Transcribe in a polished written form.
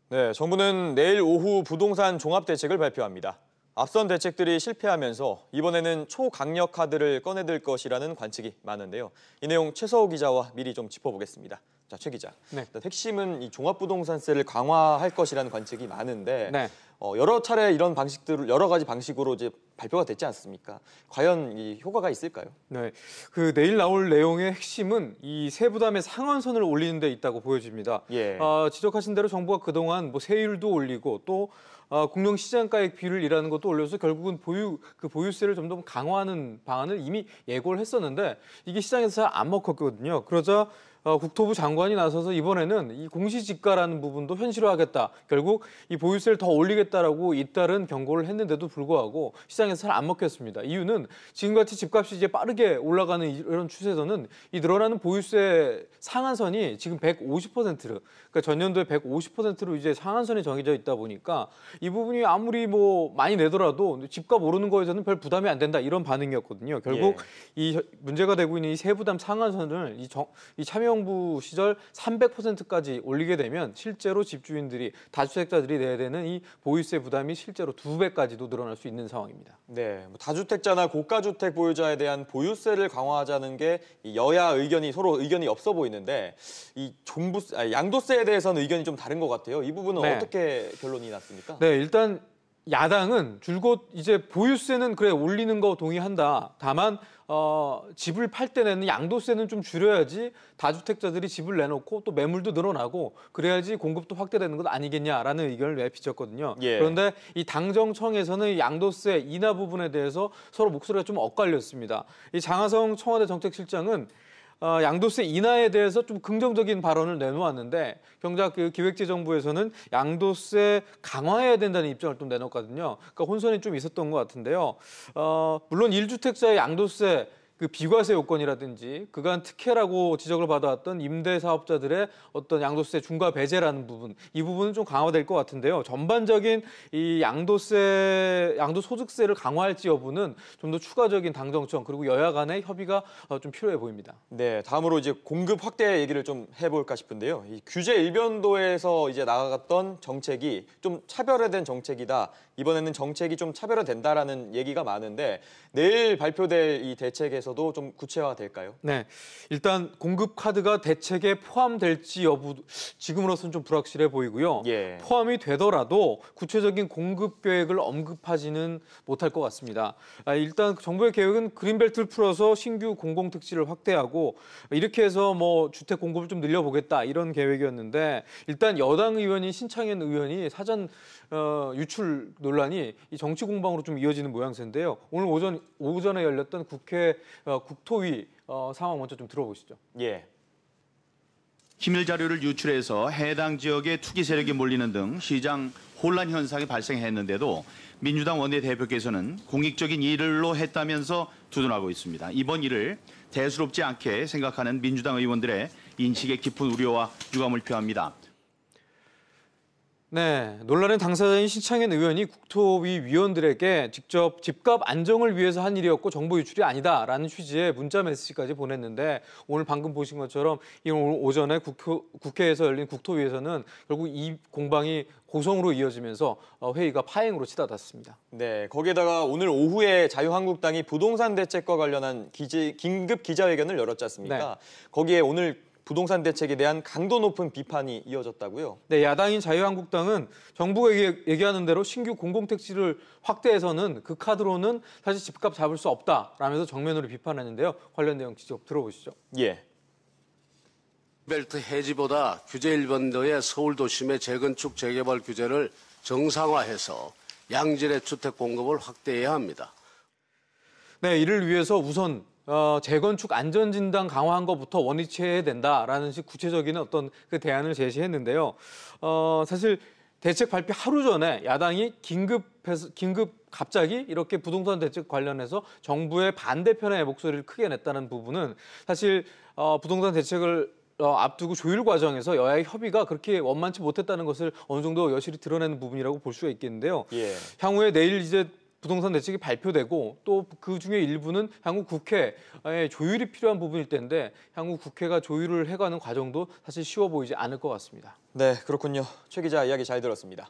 네, 정부는 내일 오후 부동산 종합대책을 발표합니다. 앞선 대책들이 실패하면서 이번에는 초강력 카드를 꺼내들 것이라는 관측이 많은데요. 이 내용 최서우 기자와 미리 좀 짚어보겠습니다. 자, 최 기자. 네. 일단 핵심은 이 종합부동산세를 강화할 것이라는 관측이 많은데 네. 여러 차례 이런 방식들을 여러 가지 방식으로 이제 발표가 됐지 않습니까? 과연 이 효과가 있을까요? 네, 내일 나올 내용의 핵심은 이 세부담의 상한선을 올리는 데 있다고 보여집니다. 예. 지적하신 대로 정부가 그동안 세율도 올리고 또 공영 시장가액 비율이라는 것도 올려서 결국은 보유세를 좀 더 강화하는 방안을 이미 예고를 했었는데 이게 시장에서 잘 안 먹혔거든요. 그러자 국토부 장관이 나서서 이번에는 이 공시지가라는 부분도 현실화하겠다. 결국 이 보유세를 더 올리겠다라고 잇따른 경고를 했는데도 불구하고 시장에서 잘 안 먹혔습니다. 이유는 지금같이 집값이 이제 빠르게 올라가는 이런 추세에서는 이 늘어나는 보유세 상한선이 지금 150%로, 그러니까 전년도에 150%로 이제 상한선이 정해져 있다 보니까 이 부분이 아무리 많이 내더라도 집값 오르는 거에서는 별 부담이 안 된다 이런 반응이었거든요. 결국 이 문제가 되고 있는 이 세부담 상한선을 이 참여정부 시절 300%까지 올리게 되면 실제로 집주인들이 다주택자들이 내야 되는 이 보유세 부담이 실제로 2배까지도 늘어날 수 있는 상황입니다. 네, 다주택자나 고가주택 보유자에 대한 보유세를 강화하자는 게 여야 의견이 서로 의견이 없어 보이는데 이 양도세에 대해서는 의견이 좀 다른 것 같아요. 이 부분은 어떻게 결론이 났습니까? 네, 일단 야당은 줄곧 이제 보유세는 그래 올리는 거 동의한다. 다만 집을 팔 때 내는 양도세는 좀 줄여야지 다주택자들이 집을 내놓고 또 매물도 늘어나고 그래야지 공급도 확대되는 것 아니겠냐라는 의견을 내비쳤거든요. 그런데 이 당정청에서는 양도세 인하 부분에 대해서 서로 목소리가 좀 엇갈렸습니다. 이 장하성 청와대 정책실장은 양도세 인하에 대해서 좀 긍정적인 발언을 내놓았는데 정작 기획재정부에서는 양도세 강화해야 된다는 입장을 좀 내놓았거든요. 그러니까 혼선이 좀 있었던 것 같은데요. 물론 1주택자의 양도세 비과세 요건이라든지 그간 특혜라고 지적을 받아왔던 임대사업자들의 어떤 양도세 중과 배제라는 부분, 이 부분은 좀 강화될 것 같은데요. 전반적인 이 양도소득세를 강화할지 여부는 좀 더 추가적인 당정청 그리고 여야 간의 협의가 좀 필요해 보입니다. 네, 다음으로 이제 공급 확대 얘기를 좀 해볼까 싶은데요. 이 규제 일변도에서 이제 나아갔던 정책이 좀 차별화된 정책이다. 이번에는 정책이 좀 차별화된다라는 얘기가 많은데 내일 발표될 이 대책에서도 좀 구체화될까요? 네, 일단 공급 카드가 대책에 포함될지 여부 지금으로서는 좀 불확실해 보이고요. 포함이 되더라도 구체적인 공급 계획을 언급하지는 못할 것 같습니다. 일단 정부의 계획은 그린벨트를 풀어서 신규 공공택지를 확대하고 이렇게 해서 주택 공급을 좀 늘려보겠다 이런 계획이었는데 일단 여당 의원인 신창현 의원이 사전 유출 논란이 이 정치 공방으로 좀 이어지는 모양새인데요. 오늘 오전에 열렸던 국회 국토위 상황 먼저 좀 들어보시죠. 기밀 자료를 유출해서 해당 지역에 투기 세력이 몰리는 등 시장 혼란 현상이 발생했는데도 민주당 원내대표께서는 공익적인 일로 했다면서 두둔하고 있습니다. 이번 일을 대수롭지 않게 생각하는 민주당 의원들의 인식에 깊은 우려와 유감을 표합니다. 네, 논란의 당사자인 신창현 의원이 국토위 위원들에게 직접 집값 안정을 위해서 한 일이었고 정보 유출이 아니다라는 취지의 문자 메시지까지 보냈는데 오늘 방금 보신 것처럼 오늘 오전에 국회에서 열린 국토위에서는 결국 이 공방이 고성으로 이어지면서 회의가 파행으로 치닫았습니다. 네, 거기에다가 오늘 오후에 자유한국당이 부동산 대책과 관련한 긴급 기자회견을 열었지 않습니까? 거기에 오늘 부동산 대책에 대한 강도 높은 비판이 이어졌다고요? 네, 야당인 자유한국당은 정부가 얘기하는 대로 신규 공공택지를 확대해서는 그 카드로는 사실 집값 잡을 수 없다라면서 정면으로 비판했는데요. 관련 내용 직접 들어보시죠. 벨트 해지보다 규제 일변도의 서울 도심의 재건축 재개발 규제를 정상화해서 양질의 주택 공급을 확대해야 합니다. 네, 이를 위해서 우선 재건축 안전진단 강화한 것부터 원위치해야 된다라는 구체적인 어떤 그 대안을 제시했는데요. 사실 대책 발표 하루 전에 야당이 긴급 갑자기 이렇게 부동산 대책 관련해서 정부의 반대편의 목소리를 크게 냈다는 부분은 사실 부동산 대책을 앞두고 조율 과정에서 여야의 협의가 그렇게 원만치 못했다는 것을 어느 정도 여실히 드러내는 부분이라고 볼 수가 있겠는데요. 향후에 내일 이제 부동산 대책이 발표되고 또 그 중에 일부는 향후 국회에 조율이 필요한 부분일 텐데 향후 국회가 조율을 해가는 과정도 사실 쉬워 보이지 않을 것 같습니다. 네, 그렇군요. 최 기자 이야기 잘 들었습니다.